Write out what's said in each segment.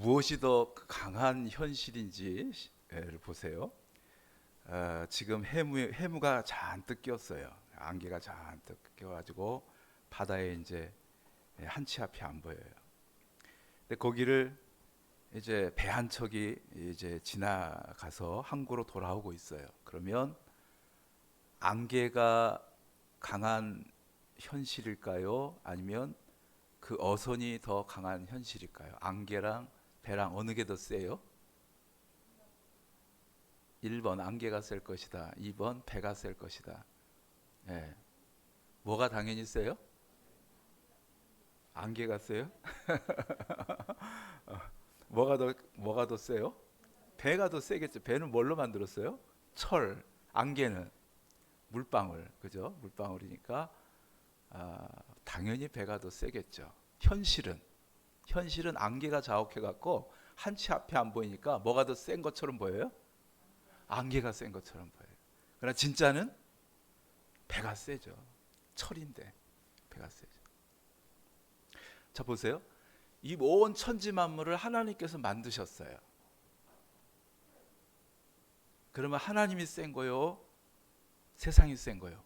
무엇이 더 강한 현실인지를 보세요. 지금 해무가 잔뜩 꼈어요. 안개가 잔뜩 껴가지고 바다에 이제 한 치 앞이 안 보여요. 근데 거기를 이제 배 한 척이 이제 지나가서 항구로 돌아오고 있어요. 그러면 안개가 강한 현실일까요? 아니면 그 어선이 더 강한 현실일까요? 안개랑 배랑 어느 게 더 세요? 1번 안개가 셀 것이다. 2번 배가 셀 것이다. 예. 뭐가 당연히 세요? 안개가 세요? 뭐가 더 세요? 배가 더 세겠죠. 배는 뭘로 만들었어요? 철. 안개는 물방울. 그죠? 물방울이니까 당연히 배가 더 세겠죠. 현실은 안개가 자욱해 갖고 한 치 앞이 안 보이니까 뭐가 더 센 것처럼 보여요? 안개가 센 것처럼 보여요. 그러나 진짜는 배가 세죠. 철인데 배가 세죠. 자 보세요. 이 온 천지 만물을 하나님께서 만드셨어요. 그러면 하나님이 센 거요? 세상이 센 거요?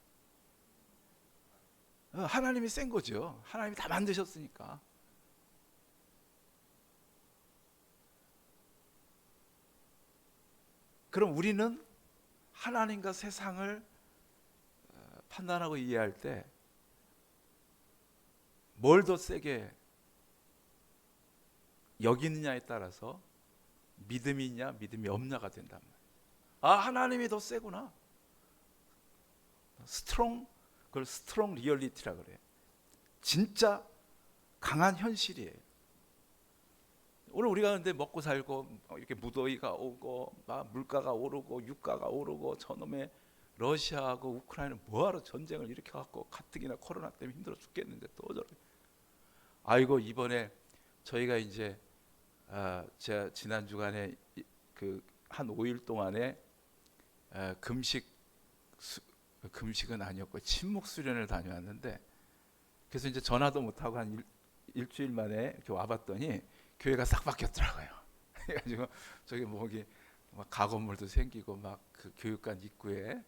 하나님이 센 거죠. 하나님이 다 만드셨으니까. 그럼 우리는 하나님과 세상을 판단하고 이해할 때 뭘 더 세게 여기느냐에 따라서 믿음이 있냐 믿음이 없냐가 된단 말이에요. 하나님이 더 세구나. 그걸 스트롱 리얼리티라 그래요. 진짜 강한 현실이에요. 오늘 우리가 근데 먹고 살고 이렇게 무더위가 오고 막 물가가 오르고 유가가 오르고 저놈의 러시아하고 우크라이나 뭐하러 전쟁을 이렇게 갖고 가뜩이나 코로나 때문에 힘들어 죽겠는데 또 저렇게. 아이고 이번에 저희가 이제 제가 지난 주간에 그 한 5일 동안에 금식은 아니었고 침묵 수련을 다녀왔는데, 그래서 이제 전화도 못 하고 한 일주일 만에 이렇게 와봤더니 교회가 싹 바뀌었더라고요. 그래가지고 저기 뭐기 막 가건물도 생기고 막 그 교육관 입구에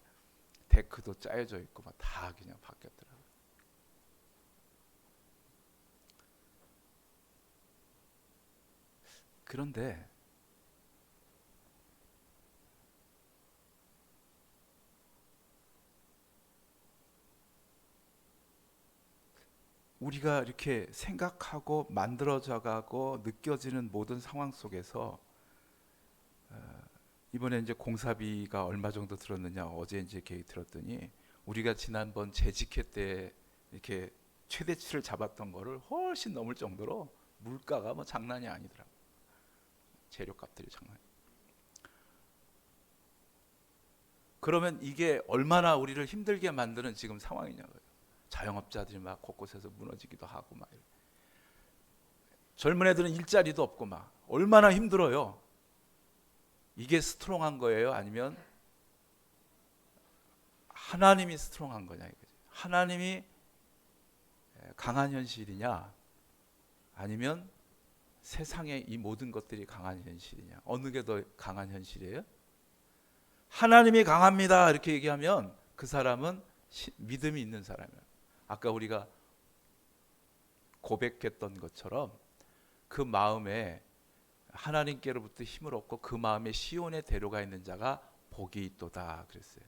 데크도 짜여져 있고 막 다 그냥 바뀌었더라고요. 그런데 우리가 이렇게 생각하고 만들어져가고 느껴지는 모든 상황 속에서 이번에 이제 공사비가 얼마 정도 들었느냐 어제 이제 계획 들었더니 우리가 지난번 재직회 때 이렇게 최대치를 잡았던 거를 훨씬 넘을 정도로 물가가 뭐 장난이 아니더라고. 재료값들이 장난. 그러면 이게 얼마나 우리를 힘들게 만드는 지금 상황이냐고요. 자영업자들이 막 곳곳에서 무너지기도 하고 막. 젊은 애들은 일자리도 없고 막 얼마나 힘들어요. 이게 스트롱한 거예요? 아니면 하나님이 스트롱한 거냐 이거죠. 하나님이 강한 현실이냐 아니면 세상의 이 모든 것들이 강한 현실이냐, 어느 게 더 강한 현실이에요? 하나님이 강합니다 이렇게 얘기하면 그 사람은 믿음이 있는 사람이에요. 아까 우리가 고백했던 것처럼 그 마음에 하나님께로부터 힘을 얻고 그 마음에 시온에 데려가 있는 자가 복이 있도다 그랬어요.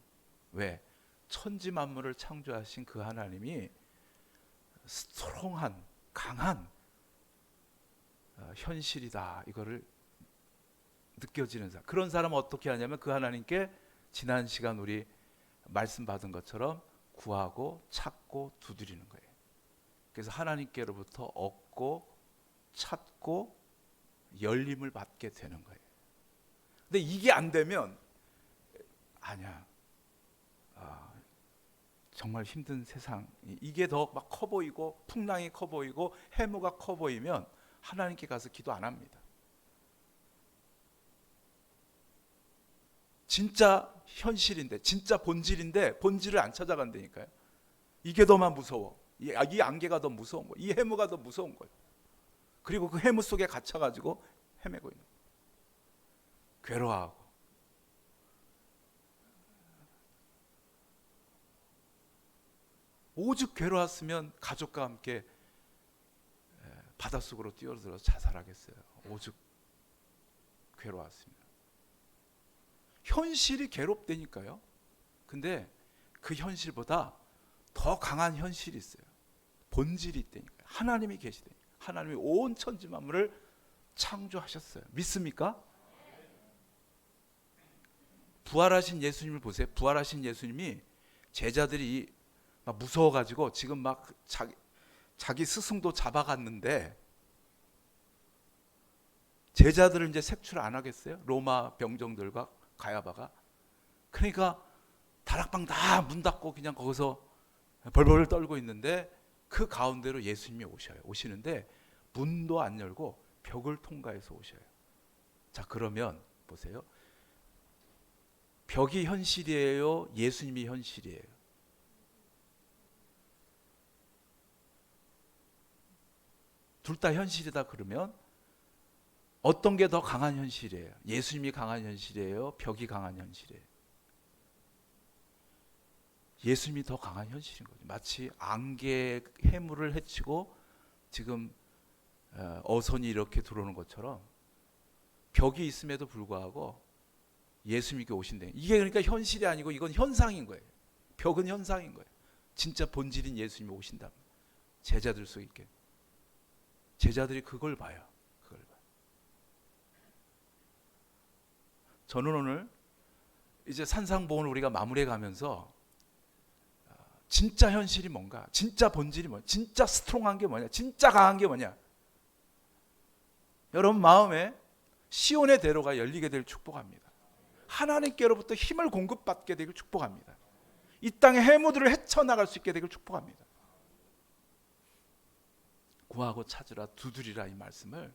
왜? 천지 만물을 창조하신 그 하나님이 스트롱한 강한 현실이다 이거를 느껴지는 사람. 그런 사람은 어떻게 하냐면 그 하나님께 지난 시간 우리 말씀 받은 것처럼 구하고 찾고 두드리는 거예요. 그래서 하나님께로부터 얻고 찾고 열림을 받게 되는 거예요. 근데 이게 안 되면 아니야. 정말 힘든 세상. 이게 더 막 커 보이고 풍랑이 커 보이고 해무가 커 보이면 하나님께 가서 기도 안 합니다. 진짜 현실인데 진짜 본질인데 본질을 안 찾아간다니까요. 이게 더만 무서워. 이 안개가 더 무서운 거예요. 이 해무가 더 무서운 거예요. 그리고 그 해무 속에 갇혀가지고 헤매고 있는 거예요. 괴로워하고. 오죽 괴로웠으면 가족과 함께 바닷속으로 뛰어들어서 자살하겠어요. 오죽 괴로웠으면. 현실이 괴롭다니까요. 근데 그 현실보다 더 강한 현실이 있어요. 본질이 있다니까요. 하나님이 계시다니까요. 하나님이 온 천지 만물을 창조하셨어요. 믿습니까? 부활하신 예수님을 보세요. 부활하신 예수님이 제자들이 막 무서워가지고 지금 막 자기 스승도 잡아갔는데 제자들은 이제 색출 안 하겠어요? 로마 병정들과 가야바가. 그러니까 다락방 다 문 닫고 그냥 거기서 벌벌 떨고 있는데 그 가운데로 예수님이 오시는데 문도 안 열고 벽을 통과해서 오셔요. 자, 그러면 보세요. 벽이 현실이에요? 예수님이 현실이에요? 둘 다 현실이다 그러면 어떤 게 더 강한 현실이에요? 예수님이 강한 현실이에요? 벽이 강한 현실이에요? 예수님이 더 강한 현실인 거죠. 마치 안개의 해물을 헤치고 지금 어선이 이렇게 들어오는 것처럼 벽이 있음에도 불구하고 예수님께 오신다. 이게 그러니까 현실이 아니고 이건 현상인 거예요. 벽은 현상인 거예요. 진짜 본질인 예수님이 오신다. 제자들 속에 있게. 제자들이 그걸 봐요. 그걸 봐요. 저는 오늘 이제 산상보훈을 우리가 마무리해 가면서 진짜 현실이 뭔가, 진짜 본질이 뭐냐, 진짜 스트롱한 게 뭐냐, 진짜 강한 게 뭐냐. 여러분 마음에 시온의 대로가 열리게 될 축복합니다. 하나님께로부터 힘을 공급받게 되길 축복합니다. 이 땅의 해무들을 헤쳐나갈 수 있게 되길 축복합니다. 구하고 찾으라 두드리라 이 말씀을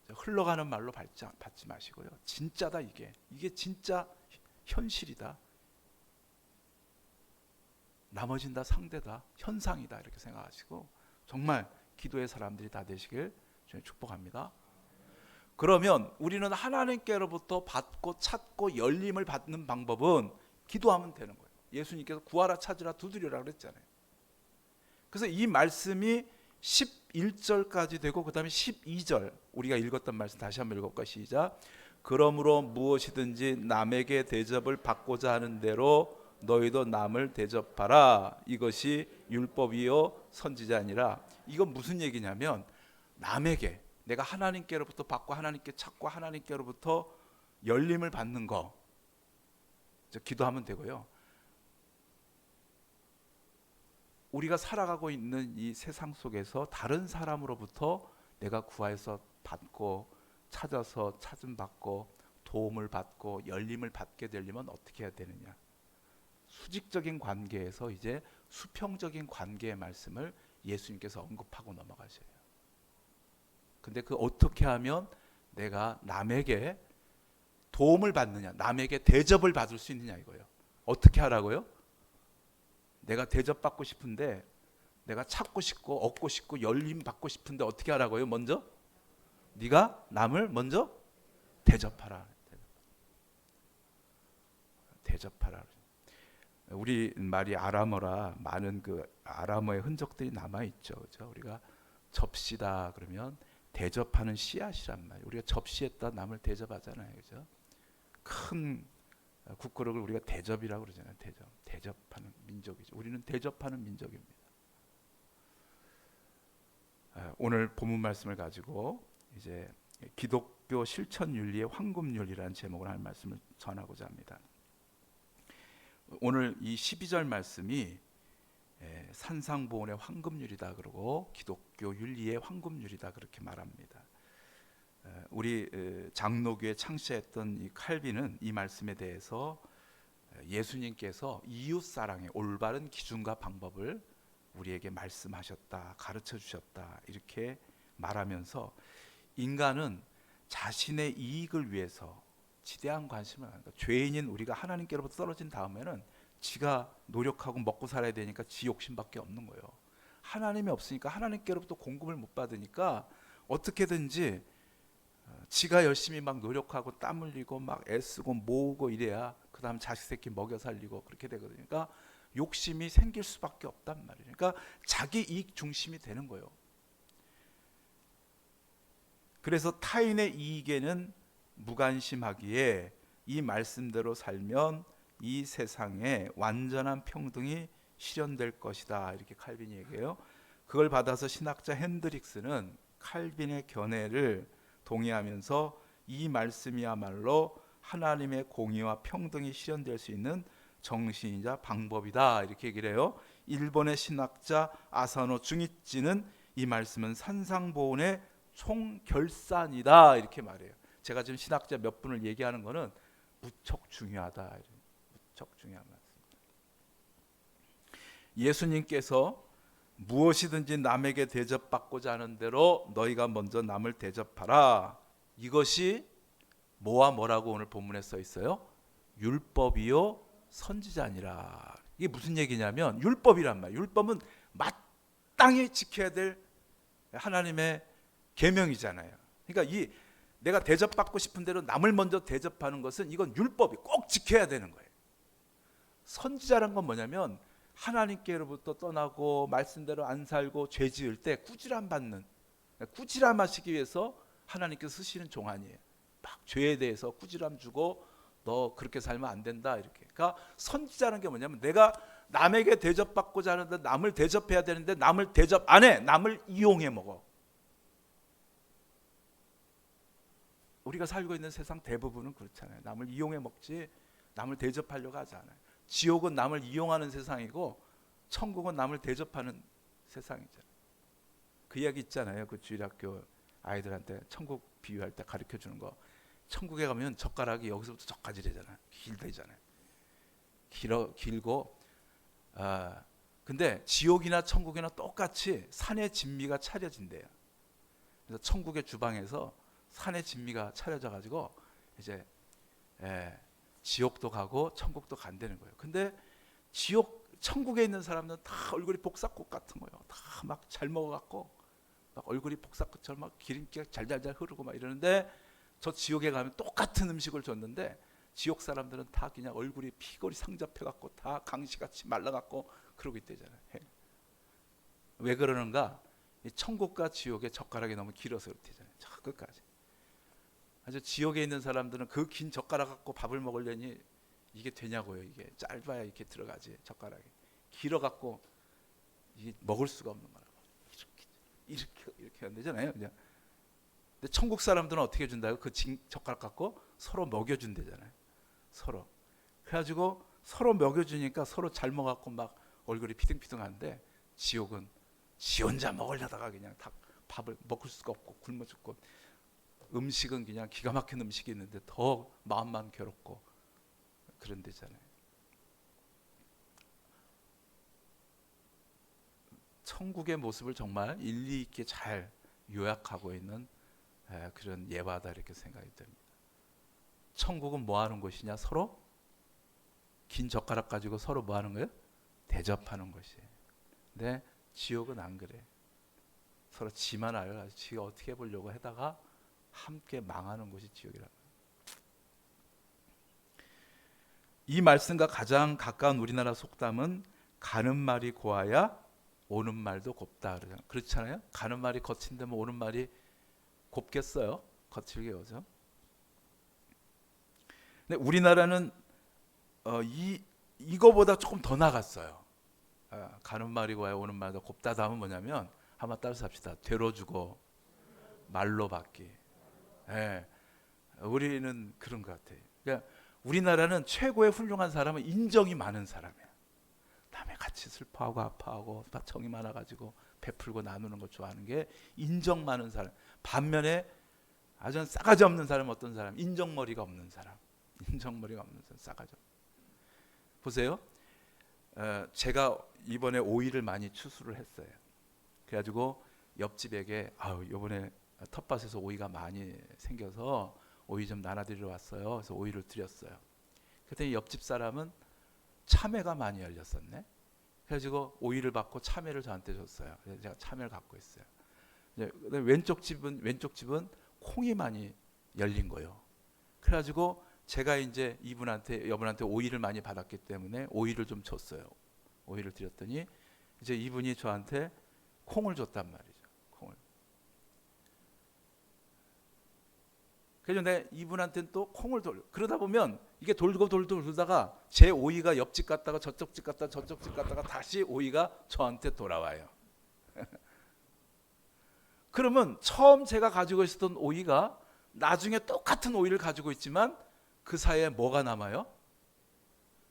흘러가는 말로 받지 마시고요. 진짜다 이게 진짜 현실이다. 나머진 다 상대다, 현상이다 이렇게 생각하시고 정말 기도의 사람들이 다 되시길 저는 축복합니다. 그러면 우리는 하나님께로부터 받고 찾고 열림을 받는 방법은 기도하면 되는 거예요. 예수님께서 구하라 찾으라 두드리라 그랬잖아요. 그래서 이 말씀이 11절까지 되고 그 다음에 12절 우리가 읽었던 말씀 다시 한번 읽어볼까? 시작. 그러므로 무엇이든지 남에게 대접을 받고자 하는 대로 너희도 남을 대접하라. 이것이 율법이요 선지자니라. 이건 무슨 얘기냐면 남에게 내가 하나님께로부터 받고 하나님께 찾고 하나님께로부터 열림을 받는 거 기도하면 되고요. 우리가 살아가고 있는 이 세상 속에서 다른 사람으로부터 내가 구하여서 받고 찾아서 찾음 받고 도움을 받고 열림을 받게 되려면 어떻게 해야 되느냐. 수직적인 관계에서 이제 수평적인 관계의 말씀을 예수님께서 언급하고 넘어가셔요. 근데 그 어떻게 하면 내가 남에게 도움을 받느냐, 남에게 대접을 받을 수 있느냐 이거예요. 어떻게 하라고요? 내가 대접받고 싶은데 내가 찾고 싶고 얻고 싶고 열림 받고 싶은데 어떻게 하라고요? 먼저 네가 남을 먼저 대접하라. 대접하라. 우리 말이 아람어라 많은 그 아람어의 흔적들이 남아 있죠. 그렇죠? 우리가 접시다 그러면 대접하는 씨앗이란 말이에요. 우리가 접시에다 남을 대접하잖아요. 그렇죠? 큰 국그릇을 우리가 대접이라고 그러잖아요. 대접하는 민족이죠. 우리는 대접하는 민족입니다. 오늘 본문 말씀을 가지고 이제 기독교 실천 윤리의 황금 윤리라는 제목으로 할 말씀을 전하고자 합니다. 오늘 이 12절 말씀이 산상보훈의 황금률이다 그러고 기독교 윤리의 황금률이다 그렇게 말합니다. 우리 장로교에 창시했던 이 칼빈은 이 말씀에 대해서 예수님께서 이웃사랑의 올바른 기준과 방법을 우리에게 말씀하셨다, 가르쳐 주셨다 이렇게 말하면서 인간은 자신의 이익을 위해서 지대한 관심을 하는 거예요. 죄인인 우리가 하나님께로부터 떨어진 다음에는 지가 노력하고 먹고 살아야 되니까 지 욕심밖에 없는 거예요. 하나님이 없으니까 하나님께로부터 공급을 못 받으니까 어떻게든지 지가 열심히 막 노력하고 땀 흘리고 막 애쓰고 모으고 이래야 그 다음 자식 새끼 먹여 살리고 그렇게 되거든요. 그러니까 욕심이 생길 수밖에 없단 말이에요. 그러니까 자기 이익 중심이 되는 거예요. 그래서 타인의 이익에는 무관심하기에 이 말씀대로 살면 이 세상에 완전한 평등이 실현될 것이다. 이렇게 칼빈이 얘기해요. 그걸 받아서 신학자 핸드릭스는 칼빈의 견해를 동의하면서 이 말씀이야말로 하나님의 공의와 평등이 실현될 수 있는 정신이자 방법이다. 이렇게 얘기를 해요. 일본의 신학자 아사노 중이찌는 이 말씀은 산상보훈의 총결산이다. 이렇게 말해요. 제가 지금 신학자 몇 분을 얘기하는 거는 무척 중요하다. 무척 중요한 말씀입니다. 예수님께서 무엇이든지 남에게 대접받고자 하는 대로 너희가 먼저 남을 대접하라. 이것이 뭐와 뭐라고 오늘 본문에 써 있어요? 율법이요 선지자니라. 이게 무슨 얘기냐면 율법이란 말. 율법은 마땅히 지켜야 될 하나님의 계명이잖아요. 그러니까 이 내가 대접받고 싶은 대로 남을 먼저 대접하는 것은 이건 율법이 꼭 지켜야 되는 거예요. 선지자란 건 뭐냐면 하나님께로부터 떠나고 말씀대로 안 살고 죄 지을 때 꾸지람 받는, 꾸지람 하시기 위해서 하나님께서 쓰시는 종 아니에요. 막 죄에 대해서 꾸지람 주고 너 그렇게 살면 안 된다 이렇게. 그러니까 선지자라는 게 뭐냐면 내가 남에게 대접받고자 하는데 남을 대접해야 되는데 남을 대접 안 해. 남을 이용해 먹어. 우리가 살고 있는 세상 대부분은 그렇잖아요. 남을 이용해 먹지 남을 대접하려고 하지 않아요. 지옥은 남을 이용하는 세상이고 천국은 남을 대접하는 세상이잖아요. 그 이야기 있잖아요. 그 주일학교 아이들한테 천국 비유할 때 가르쳐 주는 거. 천국에 가면 젓가락이 여기서부터 저까지 되잖아요. 길대잖아요. 길고 근데 지옥이나 천국이나 똑같이 산의 진미가 차려진대요. 그래서 천국의 주방에서 산의 진미가 차려져 가지고 이제 지옥도 가고 천국도 간다는 거예요. 근데 천국에 있는 사람들은 다 얼굴이 복사꽃 같은 거예요. 다 막 잘 먹어갖고 막 얼굴이 복사꽃처럼 막 기름기가 잘잘잘 흐르고 막 이러는데 저 지옥에 가면 똑같은 음식을 줬는데 지옥 사람들은 다 그냥 얼굴이 피골이 상접해갖고 다 강시같이 말라갖고 그러고 있대잖아요. 왜 그러는가? 천국과 지옥의 젓가락이 너무 길어서 그렇대잖아요. 저 끝까지. 아주 지옥에 있는 사람들은 그 긴 젓가락 갖고 밥을 먹으려니 이게 되냐고요. 이게 짧아야 이렇게 들어가지. 젓가락이 길어 갖고 이게 먹을 수가 없는 거라고. 이렇게 안 되잖아요. 그냥. 근데 천국 사람들은 어떻게 준다고? 그 젓가락 갖고 서로 먹여준대잖아요. 서로. 그래가지고 서로 먹여주니까 서로 잘 먹어갖고 막 얼굴이 피둥피둥한데 지옥은 지 혼자 먹으려다가 그냥 다 밥을 먹을 수가 없고 굶어 죽고 음식은 그냥 기가 막힌 음식이 있는데 더 마음만 괴롭고 그런 데잖아요. 천국의 모습을 정말 일리 있게 잘 요약하고 있는 그런 예화다 이렇게 생각이 됩니다. 천국은 뭐 하는 곳이냐? 서로 긴 젓가락 가지고 서로 뭐 하는 거예요? 대접하는 것이에요. 근데 지옥은 안 그래. 서로 지만 알아서 지가 어떻게 해보려고 하다가 함께 망하는 것이 지옥이라는 거예요. 이 말씀과 가장 가까운 우리나라 속담은 가는 말이 고와야 오는 말도 곱다 그렇잖아요. 가는 말이 거친데 뭐 오는 말이 곱겠어요? 거칠게 오죠. 근데 우리나라는 이거보다 조금 더 나갔어요. 가는 말이 고와야 오는 말도 곱다. 다음은 뭐냐면 한번 따라서 합시다. 되로 주고 말로 받기. 우리는 그런 것 같아요. 그러니까 우리나라는 최고의 훌륭한 사람은 인정이 많은 사람이야. 남의 같이 슬퍼하고 아파하고 정이 많아가지고 베풀고 나누는 거 좋아하는 게 인정 많은 사람. 반면에 아주 싸가지 없는 사람은 어떤 사람? 인정머리가 없는 사람. 인정머리가 없는 사람, 싸가지 없는. 보세요. 제가 이번에 오이를 많이 추수를 했어요. 그래가지고 옆집에게 이번에 텃밭에서 오이가 많이 생겨서 오이 좀 나눠드리러 왔어요. 그래서 오이를 드렸어요. 그랬더니 옆집 사람은 참외가 많이 열렸었네. 그래가지고 오이를 받고 참외를 저한테 줬어요. 그래서 제가 참외를 갖고 있어요. 왼쪽 집은 콩이 많이 열린 거예요. 그래가지고 제가 이제 여분한테 오이를 많이 받았기 때문에 오이를 좀 줬어요. 오이를 드렸더니 이제 이분이 저한테 콩을 줬단 말이죠. 콩을. 그래서 내가 이분한테는 또 콩을 그러다 보면 이게 돌다가 제 오이가 옆집 갔다가 저쪽 집 갔다가 다시 오이가 저한테 돌아와요. 그러면 처음 제가 가지고 있었던 오이가 나중에 똑같은 오이를 가지고 있지만 그 사이에 뭐가 남아요?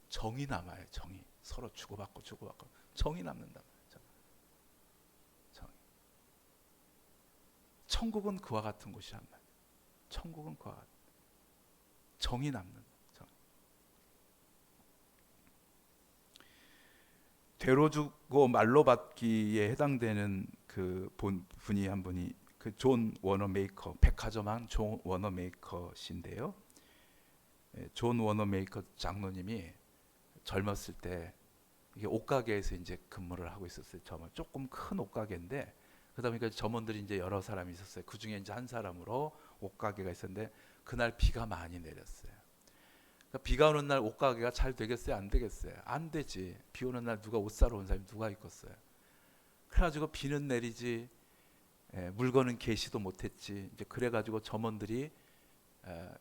정이 남아요. 정이. 서로 주고받고 정이 남는다. 정이. 천국은 그와 같은 곳이란 말이에요. 천국은 그와 같은 정이 남는 정. 되로 주고 말로 받기에 해당되는 그 분이 한 분이 그 존 워너메이커, 백화점한 존 워너메이커신데요. 존 워너메이커 장로님이 젊었을 때 이게 옷가게에서 이제 근무를 하고 있었어요. 정말 조금 큰 옷가게인데 그러다 보니까 점원들이 이제 여러 사람이 있었어요. 그 중에 이제 한 사람으로 옷가게가 있었는데 그날 비가 많이 내렸어요. 그러니까 비가 오는 날 옷가게가 잘 되겠어요? 안 되겠어요? 안 되지. 비 오는 날 누가 옷 사러 온 사람이 누가 있겠어요? 그래가지고 비는 내리지, 물건은 개시도 못했지. 이제 그래가지고 점원들이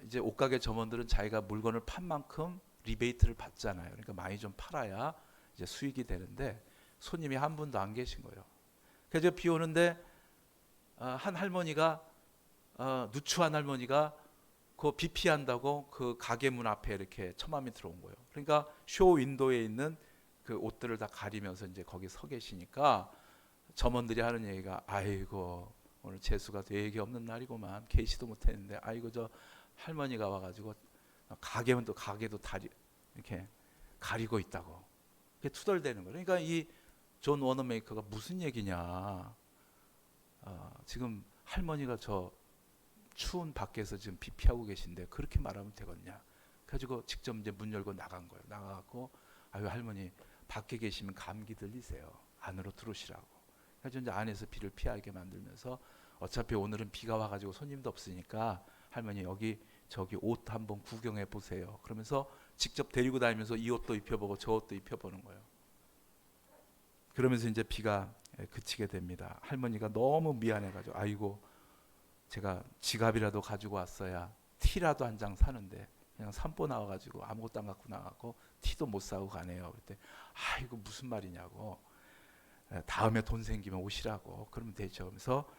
이제 옷가게 점원들은 자기가 물건을 판 만큼 리베이트를 받잖아요. 그러니까 많이 좀 팔아야 이제 수익이 되는데 손님이 한 분도 안 계신 거예요. 그래서 비 오는데 한 할머니가 누추한 할머니가 그 비 피한다고 그 가게 문 앞에 이렇게 처마미 들어온 거예요. 그러니까 쇼 윈도에 있는 그 옷들을 다 가리면서 이제 거기 서 계시니까 점원들이 하는 얘기가 아이고 오늘 재수가 되게 없는 날이고만 계시도 못했는데 아이고 저 할머니가 와가지고 가게도 다리 이렇게 가리고 있다고 그게 투덜대는 거예요. 그러니까 이 존 워너메이커가 무슨 얘기냐? 지금 할머니가 저 추운 밖에서 지금 비 피하고 계신데 그렇게 말하면 되겠냐? 그래가지고 직접 이제 문 열고 나간 거예요. 나가갖고 아유 할머니 밖에 계시면 감기 들리세요. 안으로 들어오시라고. 그래서 이제 안에서 비를 피하게 만들면서 어차피 오늘은 비가 와가지고 손님도 없으니까 할머니 여기 저기 옷 한번 구경해 보세요. 그러면서 직접 데리고 다니면서 이 옷도 입혀보고 저 옷도 입혀보는 거예요. 그러면서 이제 비가 그치게 됩니다. 할머니가 너무 미안해가지고 아이고 제가 지갑이라도 가지고 왔어야 티라도 한 장 사는데 그냥 산보 나와가지고 아무것도 안 갖고 나가고 티도 못 사고 가네요. 그때 아이고 무슨 말이냐고 다음에 돈 생기면 오시라고 그러면 되죠. 그래서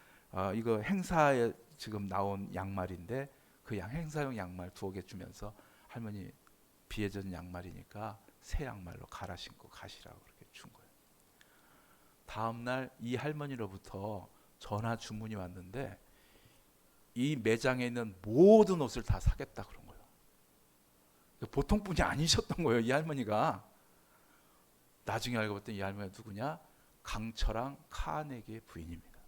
이거 행사에 지금 나온 양말인데 그 행사용 양말 2개 주면서 할머니 비에 젖은 양말이니까 새 양말로 갈아 신고 가시라고 그렇게 준 거예요. 다음날 이 할머니로부터 전화 주문이 왔는데 이 매장에 있는 모든 옷을 다 사겠다 그런 거예요. 보통 분이 아니셨던 거예요. 이 할머니가. 나중에 알고 봤더니 이 할머니가 누구냐? 강철왕 카네기의 부인입니다.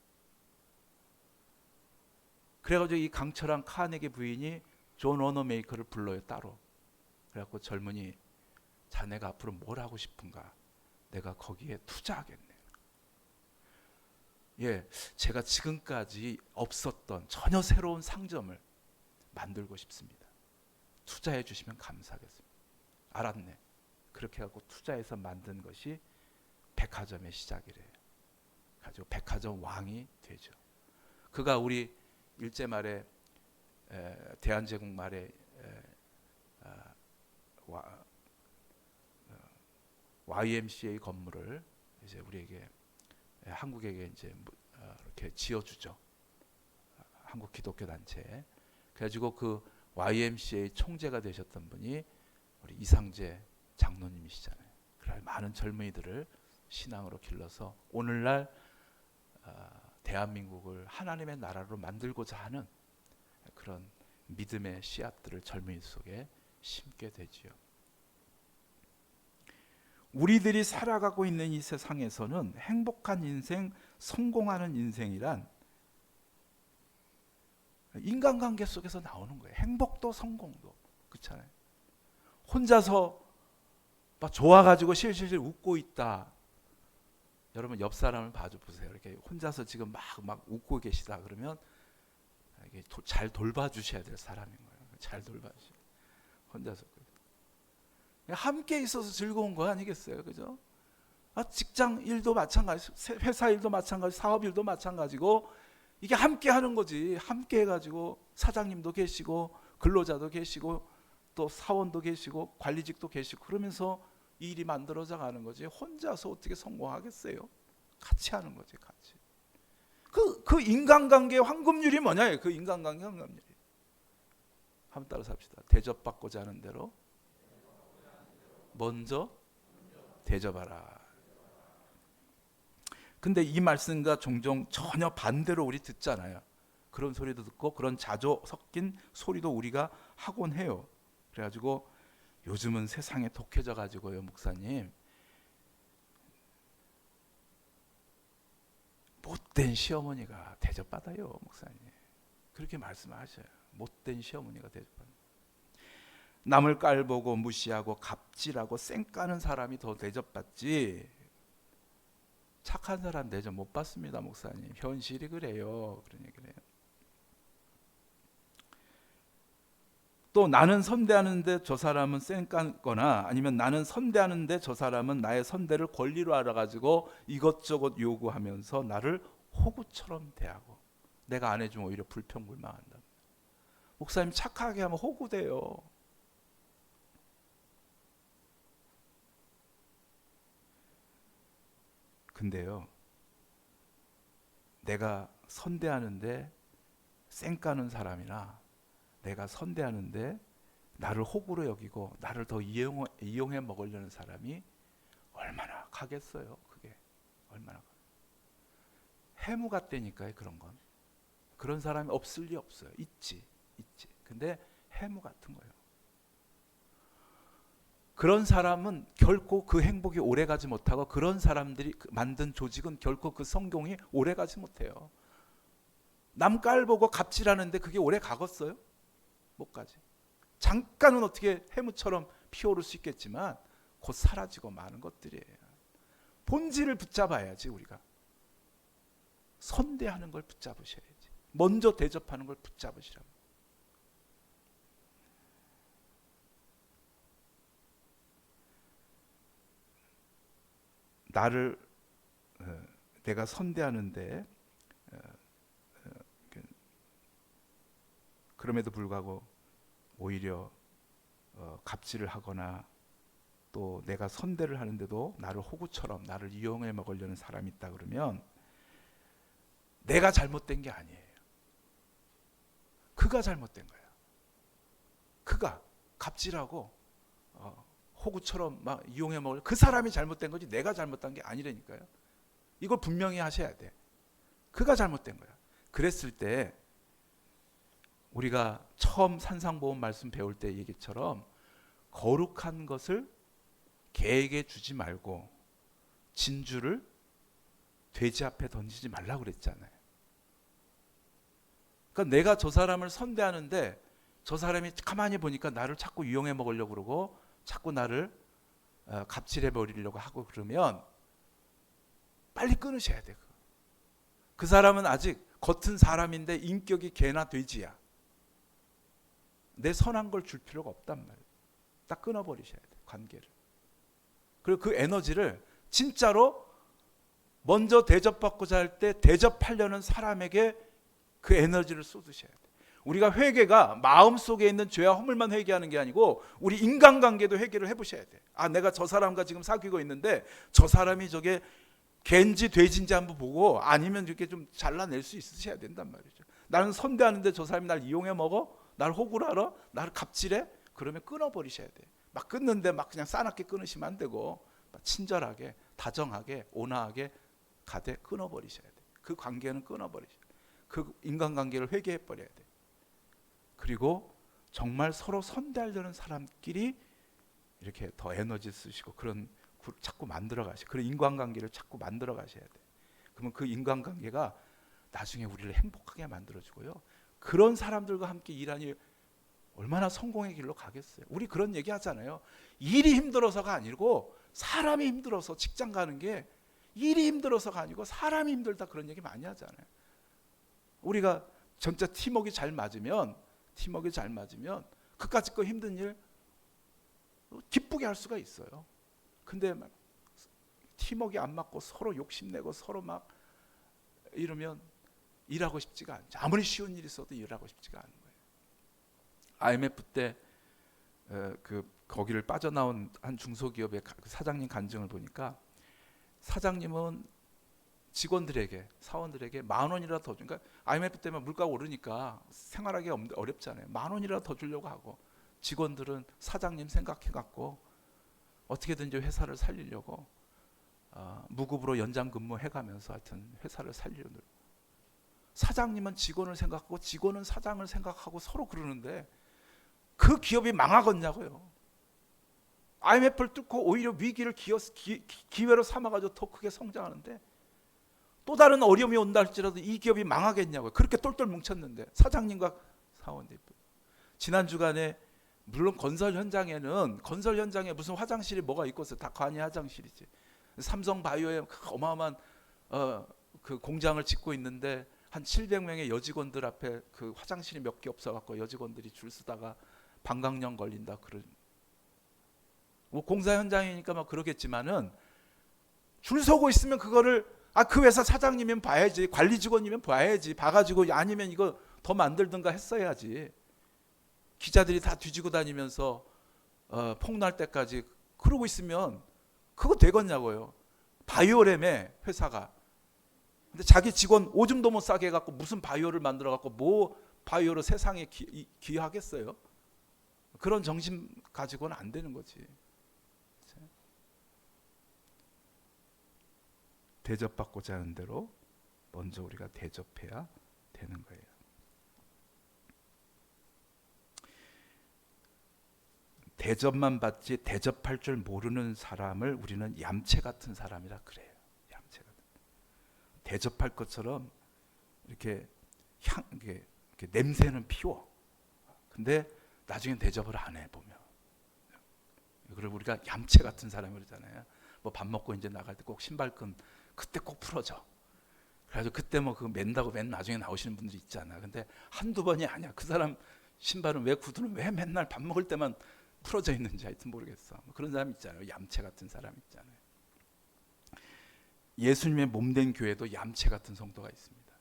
그래가지고 이 강철왕 카네기 부인이 존 워너메이커를 불러요 따로. 그래갖고 젊은이 자네가 앞으로 뭘 하고 싶은가? 내가 거기에 투자하겠네. 예, 제가 지금까지 없었던 전혀 새로운 상점을 만들고 싶습니다. 투자해 주시면 감사하겠습니다. 알았네. 그렇게 하고 투자해서 만든 것이 백화점의 시작이래요. 가지고 백화점 왕이 되죠. 그가 우리 일제 말에 대한제국 말에 YMCA 건물을 이제 우리에게 한국에게 이제 이렇게 지어주죠. 한국 기독교 단체. 그래가지고 그 YMCA 총재가 되셨던 분이 우리 이상재 장로님이시잖아요. 그래 많은 젊은이들을 신앙으로 길러서 오늘날 대한민국을 하나님의 나라로 만들고자 하는 그런 믿음의 씨앗들을 젊은이 속에 심게 되지요. 우리들이 살아가고 있는 이 세상에서는 행복한 인생, 성공하는 인생이란 인간관계 속에서 나오는 거예요. 행복도 성공도. 그렇잖아요. 혼자서 막 좋아가지고 실실실 웃고 있다. 여러분 옆 사람을 봐줘 보세요. 이렇게 혼자서 지금 막 웃고 계시다 그러면 이게 잘 돌봐주셔야 될 사람인 거예요. 잘 돌봐주셔야 돼요. 혼자서 함께 있어서 즐거운 거 아니겠어요, 그죠? 직장 일도 마찬가지, 회사 일도 마찬가지, 사업 일도 마찬가지고 이게 함께 하는 거지. 함께 해가지고 사장님도 계시고 근로자도 계시고 또 사원도 계시고 관리직도 계시고 그러면서 이 일이 만들어져 가는 거지. 혼자서 어떻게 성공하겠어요? 같이 하는 거지, 같이. 그 인간관계의 황금률이 뭐냐? 그 인간관계 황금률이. 한번 따라서 합시다. 대접받고자 하는 대로 먼저 대접하라. 근데 이 말씀과 종종 전혀 반대로 우리 듣잖아요. 그런 소리도 듣고 그런 자조 섞인 소리도 우리가 하곤 해요. 그래가지고 요즘은 세상에 독해져 가지고요, 목사님, 못된 시어머니가 대접받아요, 목사님. 그렇게 말씀하셔요. 못된 시어머니가 대접받아요. 남을 깔보고 무시하고 갑질하고 쌩까는 사람이 더 대접받지 착한 사람 대접 못 받습니다, 목사님. 현실이 그래요. 그런 얘기를 해요. 또 나는 선대하는데 저 사람은 쌩까거나 아니면 나는 선대하는데 저 사람은 나의 선대를 권리로 알아가지고 이것저것 요구하면서 나를 호구처럼 대하고 내가 안 해주면 오히려 불평불만한다. 목사님 착하게 하면 호구돼요. 근데요, 내가 선대하는데 쌩까는 사람이나 내가 선대하는데 나를 호구로 여기고 나를 더 이용해 먹으려는 사람이 얼마나 가겠어요. 그게 얼마나 해무 같다니까요. 그런 건 그런 사람이 없을 리 없어요. 있지. 근데 해무 같은 거예요. 그런 사람은 결코 그 행복이 오래가지 못하고 그런 사람들이 만든 조직은 결코 그 성공이 오래가지 못해요. 남 깔보고 갑질하는데 그게 오래 가겠어요? 못 가지. 잠깐은 어떻게 해무처럼 피어오를 수 있겠지만 곧 사라지고 마는 것들이에요. 본질을 붙잡아야지. 우리가 선대하는 걸 붙잡으셔야지. 먼저 대접하는 걸 붙잡으시라고. 나를 내가 선대하는데 그럼에도 불구하고 오히려 갑질을 하거나 또 내가 선대를 하는데도 나를 호구처럼 나를 이용해 먹으려는 사람이 있다 그러면 내가 잘못된 게 아니에요. 그가 잘못된 거야. 그가 갑질하고 호구처럼 막 이용해 먹을 그 사람이 잘못된 거지 내가 잘못한 게 아니라니까요. 이걸 분명히 하셔야 돼. 그가 잘못된 거야. 그랬을 때 우리가 처음 산상보험 말씀 배울 때 얘기처럼 거룩한 것을 개에게 주지 말고 진주를 돼지 앞에 던지지 말라고 그랬잖아요. 그러니까 내가 저 사람을 선대하는데 저 사람이 가만히 보니까 나를 자꾸 이용해 먹으려고 그러고 자꾸 나를 갑질해 버리려고 하고 그러면 빨리 끊으셔야 돼. 그 사람은 아직 겉은 사람인데 인격이 개나 돼지야. 내 선한 걸 줄 필요가 없단 말이에요. 딱 끊어버리셔야 돼, 관계를. 그리고 그 에너지를 진짜로 먼저 대접받고자 할 때 대접하려는 사람에게 그 에너지를 쏟으셔야 돼. 우리가 회개가 마음속에 있는 죄와 허물만 회개하는 게 아니고 우리 인간관계도 회개를 해보셔야 돼. 내가 저 사람과 지금 사귀고 있는데 저 사람이 저게 개인지 돼지인지 한번 보고 아니면 이렇게 좀 잘라낼 수 있으셔야 된단 말이죠. 나는 선대하는데 저 사람이 날 이용해 먹어? 날 호구로 알아? 나를 갑질해? 그러면 끊어버리셔야 돼. 막 끊는데 막 그냥 싸납게 끊으시면 안 되고 친절하게 다정하게 온화하게 가되 끊어버리셔야 돼. 그 관계는 끊어버리셔야 돼. 그 인간관계를 회개해버려야 돼. 그리고 정말 서로 선대하려는 사람끼리 이렇게 더 에너지 쓰시고 그런 자꾸 만들어 가시. 그런 인간관계를 자꾸 만들어 가셔야 돼. 그러면 그 인간관계가 나중에 우리를 행복하게 만들어 주고요. 그런 사람들과 함께 일하니 얼마나 성공의 길로 가겠어요. 우리 그런 얘기 하잖아요. 일이 힘들어서가 아니고 사람이 힘들어서 직장 가는 게 일이 힘들어서가 아니고 사람이 힘들다 그런 얘기 많이 하잖아요. 우리가 전체 팀워크가 잘 맞으면 그까짓 거 힘든 일 기쁘게 할 수가 있어요. 근데 팀워크가 안 맞고 서로 욕심내고 서로 막 이러면 일하고 싶지가 않죠. 아무리 쉬운 일이 있어도 일하고 싶지가 않은 거예요. IMF 때 거기를 빠져나온 한 중소기업의 사장님 간증을 보니까 사장님은 직원들에게, 사원들에게 10,000원이라도 더 주니까, IMF 때문에 물가가 오르니까 생활하기 어렵잖아요. 10,000원이라도 더 주려고 하고, 직원들은 사장님 생각해갖고 어떻게든지 회사를 살리려고 무급으로 연장 근무해가면서 하여튼 회사를 살리려고. 사장님은 직원을 생각하고 직원은 사장을 생각하고 서로 그러는데 그 기업이 망하겠냐고요. IMF를 뚫고 오히려 위기를 기회로 삼아가지고 더 크게 성장하는데, 또 다른 어려움이 온다 할지라도 이 기업이 망하겠냐고요. 그렇게 똘똘 뭉쳤는데, 사장님과 사원들이. 지난 주간에 물론 건설 현장에 무슨 화장실이 뭐가 있고 다 관이 화장실이지. 삼성 바이오에 어마어마한 그 공장을 짓고 있는데 한 700명의 여직원들 앞에 그 화장실이 몇 개 없어갖고 여직원들이 줄 서다가 방광염 걸린다 그런. 뭐 공사 현장이니까 막 그러겠지만은 줄 서고 있으면 그거를 그 회사 사장님이면 봐야지, 관리 직원이면 봐야지, 봐가지고 아니면 이거 더 만들든가 했어야지. 기자들이 다 뒤지고 다니면서 폭로할 때까지 그러고 있으면 그거 되겠냐고요. 바이오램에 회사가. 근데 자기 직원 오줌도 못 싸게 해갖고 무슨 바이오를 만들어갖고 뭐 바이오로 세상에 기여하겠어요? 그런 정신 가지고는 안 되는 거지. 대접받고자 하는 대로 먼저 우리가 대접해야 되는 거예요. 대접만 받지 대접할 줄 모르는 사람을 우리는 얌체 같은 사람이라 그래요. 얌체 같은. 대접할 것처럼 이렇게 냄새는 피워. 근데 나중엔 대접을 안 해 보면. 그리고 우리가 얌체 같은 사람을 그러잖아요. 뭐 밥 먹고 이제 나갈 때 꼭 신발끈 그때 꼭 풀어줘. 그래가지고 그때 뭐 그거 맨다고 맨 나중에 나오시는 분들이 있잖아. 근데 한두 번이 아니야. 그 사람 신발은 구두는 왜 맨날 밥 먹을 때만 풀어져 있는지 하여튼 모르겠어. 그런 사람 있잖아요. 얌체 같은 사람 있잖아요. 예수님의 몸된 교회도 얌체 같은 성도가 있습니다.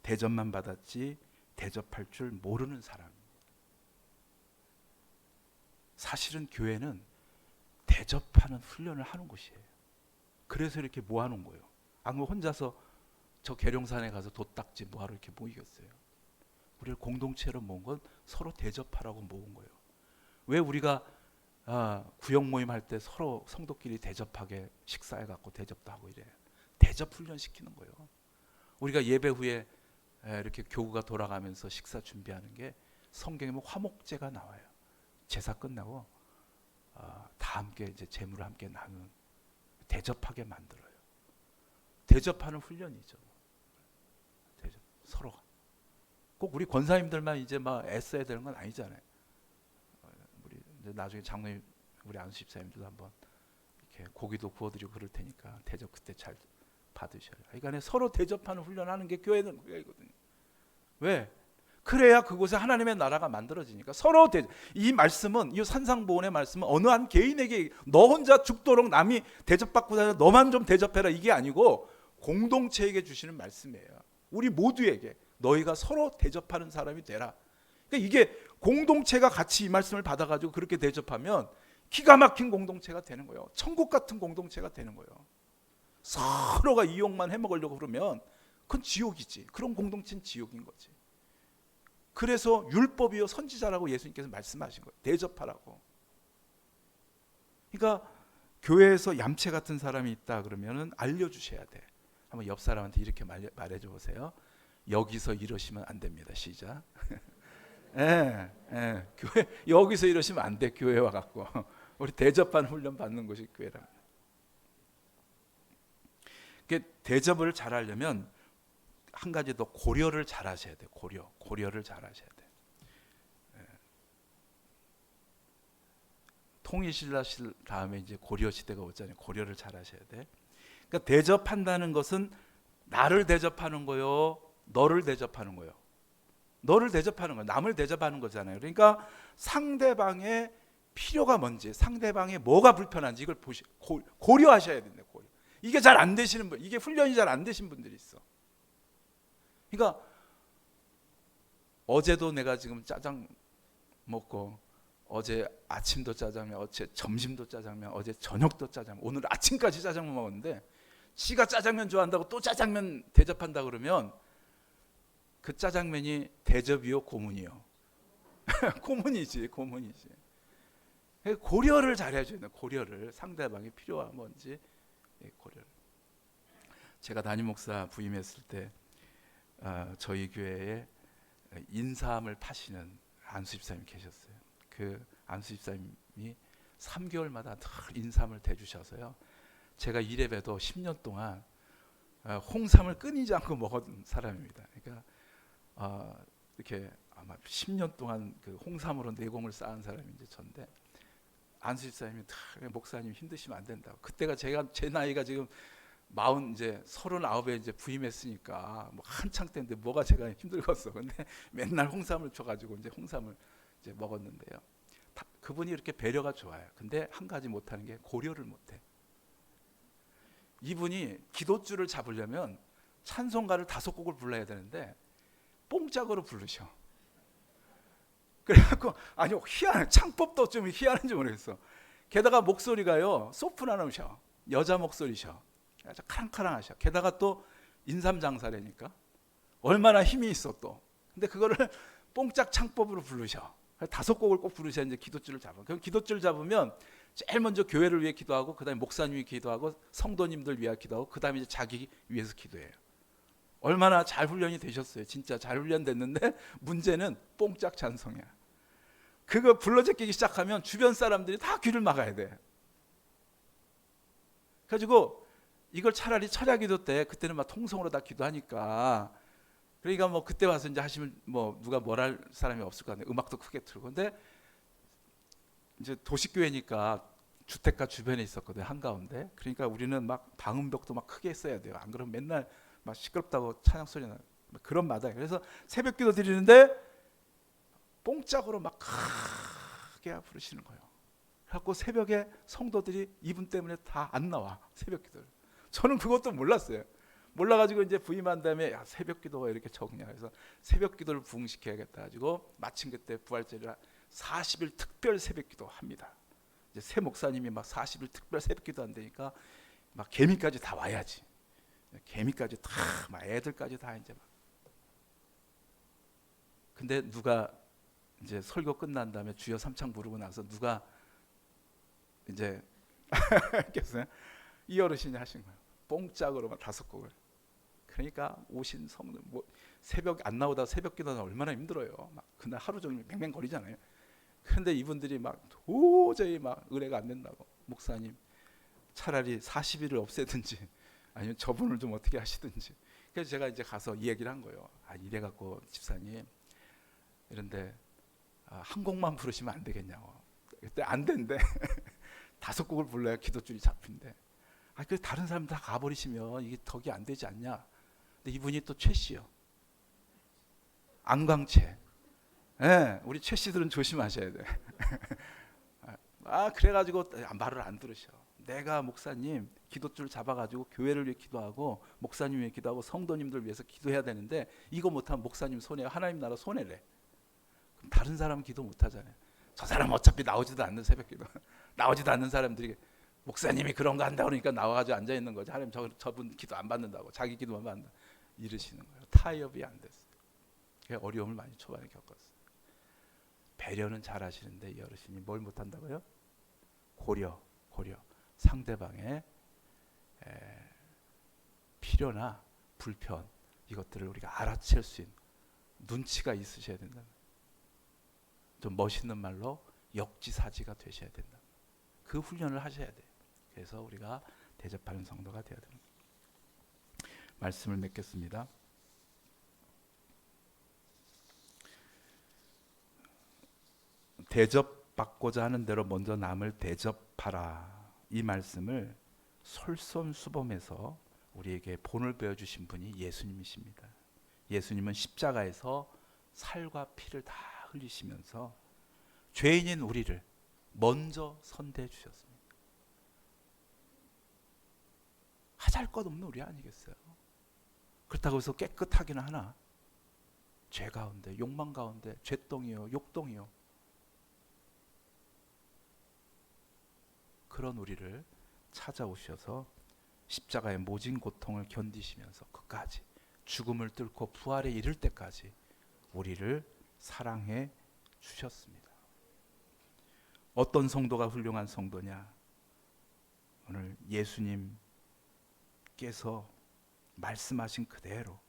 대접만 받았지 대접할 줄 모르는 사람입니다. 사실은 교회는 대접하는 훈련을 하는 곳이에요. 그래서 이렇게 모아놓은 거예요. 안 그러면 혼자서 저 계룡산에 가서 돛닦지 뭐하러 이렇게 모이겠어요. 우리를 공동체로 모은 건 서로 대접하라고 모은 거예요. 왜 우리가 구역 모임 할 때 서로 성도끼리 대접하게 식사해 갖고 대접도 하고 이래요. 대접 훈련 시키는 거예요. 우리가 예배 후에 이렇게 교구가 돌아가면서 식사 준비하는 게 성경에 보면 화목제가 나와요. 제사 끝나고 다 함께 이제 재물을 함께 나누는, 대접하게 만들어요. 대접하는 훈련이죠. 대접, 서로가. 꼭 우리 권사님들만 이제 막 애써야 되는 건 아니잖아요. 우리 이제 나중에 장로님, 우리 안수 집사님들도 한번 이렇게 고기도 구워드리고 그럴 테니까 대접 그때 잘 받으셔요. 그러니까 서로 대접하는 훈련하는 게 교회는 그거거든요. 왜? 그래야 그곳에 하나님의 나라가 만들어지니까. 서로 이 말씀은, 이 산상보훈의 말씀은 어느 한 개인에게 너 혼자 죽도록 남이 대접받고 다녀 너만 좀 대접해라 이게 아니고 공동체에게 주시는 말씀이에요. 우리 모두에게 너희가 서로 대접하는 사람이 되라. 그러니까 이게 공동체가 같이 이 말씀을 받아가지고 그렇게 대접하면 기가 막힌 공동체가 되는 거예요. 천국 같은 공동체가 되는 거예요. 서로가 이용만 해먹으려고 그러면 그건 지옥이지. 그런 공동체는 지옥인 거지. 그래서 율법이요 선지자라고 예수님께서 말씀하신 거예요. 대접하라고. 그러니까 교회에서 얌체 같은 사람이 있다 그러면은 알려주셔야 돼. 한번 옆 사람한테 이렇게 말해줘 보세요. 여기서 이러시면 안 됩니다. 시작. 교회 여기서 이러시면 안 돼. 교회 와갖고 우리 대접하는 훈련 받는 곳이 교회랍니다. 대접을 잘하려면 한 가지 더 고려를 잘하셔야 돼. 고려를 잘하셔야 돼. 통일신라 다음에 이제 고려 시대가 오잖아요. 고려를 잘하셔야 돼. 그러니까 대접한다는 것은 나를 대접하는 거요, 너를 대접하는 거예요. 너를 대접하는 거예요. 남을 대접하는 거잖아요. 그러니까 상대방의 필요가 뭔지, 상대방의 뭐가 불편한지 이걸 고려하셔야 된다. 고려. 이게 잘 안 되시는 분, 이게 훈련이 잘 안 되신 분들이 있어. 그러니까 어제도 내가 지금 짜장 먹고, 어제 아침도 짜장면, 어제 점심도 짜장면, 어제 저녁도 짜장면, 오늘 아침까지 짜장면 먹었는데, 지가 짜장면 좋아한다고 또 짜장면 대접한다 그러면 그 짜장면이 대접이요, 고문이요? 고문이지, 고문이지. 고려를 잘 해줘야 돼요. 고려를, 상대방의 필요가 뭔지 고려를. 제가 담임 목사 부임했을 때 저희 교회에 인삼을 파시는 안수 집사님이 계셨어요. 그 안수 집사님이 3개월마다 늘 인삼을 대주셔서요, 제가 이래봬도 10년 동안 홍삼을 끊이지 않고 먹은 사람입니다. 그러니까 이렇게 아마 10년 동안 그 홍삼으로 내공을 쌓은 사람이 이제 전데, 안수 집사님이 목사님 힘드시면 안 된다고. 그때가 제 나이가 지금 39에 이제 부임했으니까 뭐 한창 때인데 뭐가 제가 힘들겠어. 근데 맨날 홍삼을 줘가지고 이제 홍삼을 이제 먹었는데요. 그분이 이렇게 배려가 좋아요. 근데 한 가지 못하는 게 고려를 못해. 이분이 기도줄을 잡으려면 찬송가를 5곡을 불러야 되는데 뽕짝으로 부르셔. 그래갖고 아니 희한해. 창법도 좀 희한한지 모르겠어. 게다가 목소리가요 소프라노셔. 여자 목소리셔. 아주 카랑카랑하셔. 게다가 또 인삼 장사라니까 얼마나 힘이 있어 또. 근데 그거를 뽕짝 창법으로 부르셔. 5곡을 꼭 부르셔야 이제 기도줄을 잡아. 그럼 기도줄 잡으면 제일 먼저 교회를 위해 기도하고, 그다음에 목사님이 기도하고, 성도님들 위해 기도하고, 그다음에 이제 자기 위해서 기도해요. 얼마나 잘 훈련이 되셨어요. 진짜 잘 훈련됐는데 문제는 뽕짝 찬송이야. 그거 불러 제끼기 시작하면 주변 사람들이 다 귀를 막아야 돼. 그래가지고 이걸 차라리 철야 기도 때, 그때는 막 통성으로 다 기도하니까, 그러니까 뭐 그때 와서 이제 하시면 뭐 누가 뭘 할 사람이 없을 거 아니에요. 음악도 크게 틀고. 근데 이제 도시교회니까 주택가 주변에 있었거든요, 한가운데. 그러니까 우리는 막 방음벽도 막 크게 써야 돼요. 안 그러면 맨날 막 시끄럽다고 찬양 소리 나요. 그런 마당에. 그래서 새벽기도 드리는데 뽕짝으로 막 크게 부르시는 거예요. 그래갖고 새벽에 성도들이 이분 때문에 다 안 나와, 새벽기도를. 저는 그것도 몰랐어요. 몰라가지고 이제 부임한 다음에 야, 새벽기도가 이렇게 적냐, 그래서 새벽기도를 부흥시켜야겠다 가지고 마침 그때 부활절이라 40일 특별 새벽기도 합니다. 이제 새 목사님이 막 40일 특별 새벽기도 한다니까 막 개미까지 다 와야지. 개미까지 다, 막 애들까지 다 이제 막. 근데 누가 이제 설교 끝난 다음에 주여 삼창 부르고 나서 누가 이제 겠어요? 이 어르신이 하신 거예요. 뽕짝으로만 5곡을. 그러니까 오신 성도 뭐 새벽 안 나오다 새벽기도는 얼마나 힘들어요. 막 그날 하루 종일 맹맹거리잖아요. 그런데 이분들이 막 도저히 막 의뢰가 안 된다고. 목사님 차라리 40일을 없애든지 아니면 저분을 좀 어떻게 하시든지. 그래서 제가 이제 가서 이 얘기를 한 거예요. 아, 이래 갖고 집사님 이런데 한 곡만 부르시면 안 되겠냐고. 그때 안 된대. 5곡을 불러야 기도줄이 잡힌대. 그 다른 사람 다 가버리시면 이게 덕이 안 되지 않냐. 근데 이분이 또 최 씨요. 안광채. 네, 우리 최 씨들은 조심하셔야 돼. 그래가지고 말을 안 들으셔. 내가 목사님 기도줄 잡아가지고 교회를 위해 기도하고, 목사님 위해 기도하고, 성도님들 위해서 기도해야 되는데 이거 못하면 목사님 손해, 하나님 나라 손해래. 그럼 다른 사람 기도 못하잖아요. 저 사람 어차피 나오지도 않는 새벽기도. 나오지도 않는 사람들이 목사님이 그런 거 한다 그러니까 나와가지고 앉아 있는 거지. 하나님 저분 기도 안 받는다고, 자기 기도만 받는다 이러시는 거예요. 타협이 안 됐어요. 어려움을 많이 초반에 겪었어요. 배려는 잘 하시는데 이 어르신이 뭘 못한다고요? 고려. 상대방의 필요나 불편, 이것들을 우리가 알아챌 수 있는 눈치가 있으셔야 된다. 좀 멋있는 말로 역지사지가 되셔야 된다. 그 훈련을 하셔야 돼요. 그래서 우리가 대접하는 성도가 되어야 됩니다. 말씀을 맺겠습니다. 대접받고자 하는 대로 먼저 남을 대접하라. 이 말씀을 솔선수범해서 우리에게 본을 베어주신 분이 예수님이십니다. 예수님은 십자가에서 살과 피를 다 흘리시면서 죄인인 우리를 먼저 선대해 주셨습니다. 하잘 것 없는 우리 아니겠어요? 그렇다고 해서 깨끗하기는 하나? 죄 가운데, 욕망 가운데, 죄똥이요, 욕똥이요. 그런 우리를 찾아오셔서 십자가의 모진 고통을 견디시면서 끝까지 죽음을 뚫고 부활에 이를 때까지 우리를 사랑해 주셨습니다. 어떤 성도가 훌륭한 성도냐? 오늘 예수님께서 말씀하신 그대로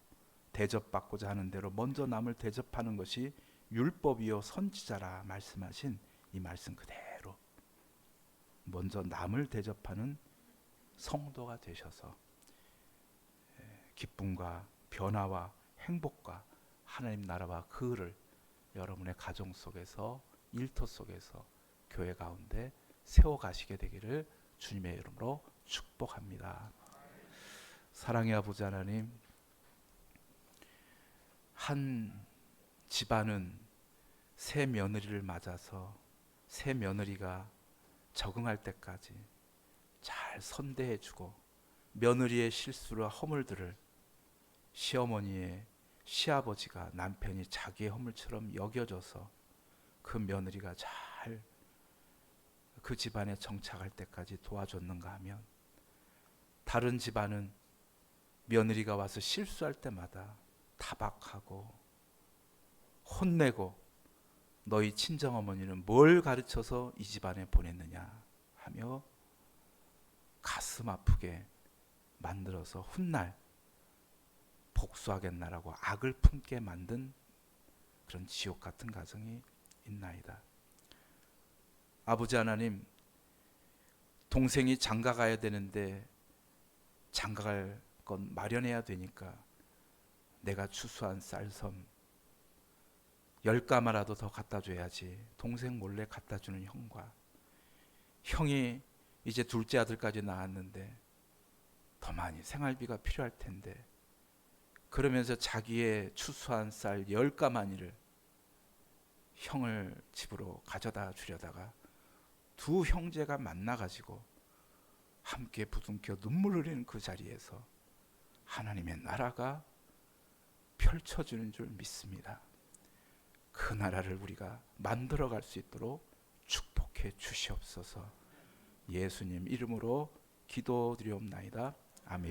대접받고자 하는 대로 먼저 남을 대접하는 것이 율법이요 선지자라 말씀하신 이 말씀 그대로 먼저 남을 대접하는 성도가 되셔서 기쁨과 변화와 행복과 하나님 나라와 그 을을 여러분의 가정 속에서 일터 속에서 교회 가운데 세워가시게 되기를 주님의 이름으로 축복합니다. 사랑의 아버지 하나님, 한 집안은 새 며느리를 맞아서 새 며느리가 적응할 때까지 잘 선대해주고 며느리의 실수와 허물들을 시어머니의 시아버지가 남편이 자기의 허물처럼 여겨줘서 그 며느리가 잘 그 집안에 정착할 때까지 도와줬는가 하면, 다른 집안은 며느리가 와서 실수할 때마다 타박하고 혼내고 너희 친정어머니는 뭘 가르쳐서 이 집안에 보냈느냐 하며 가슴 아프게 만들어서 훗날 복수하겠나라고 악을 품게 만든 그런 지옥 같은 가정이 있나이다. 아버지 하나님, 동생이 장가 가야 되는데 장가 갈 건 마련해야 되니까 내가 추수한 쌀섬 10가마라도 더 갖다 줘야지. 동생 몰래 갖다 주는 형과, 형이 이제 둘째 아들까지 낳았는데 더 많이 생활비가 필요할 텐데, 그러면서 자기의 추수한 쌀 10가마니를 형을 집으로 가져다 주려다가 두 형제가 만나가지고 함께 부둥켜 눈물 흘리는 그 자리에서 하나님의 나라가 펼쳐지는 줄 믿습니다. 그 나라를 우리가 만들어갈 수 있도록 축복해 주시옵소서. 예수님 이름으로 기도드리옵나이다. 아멘.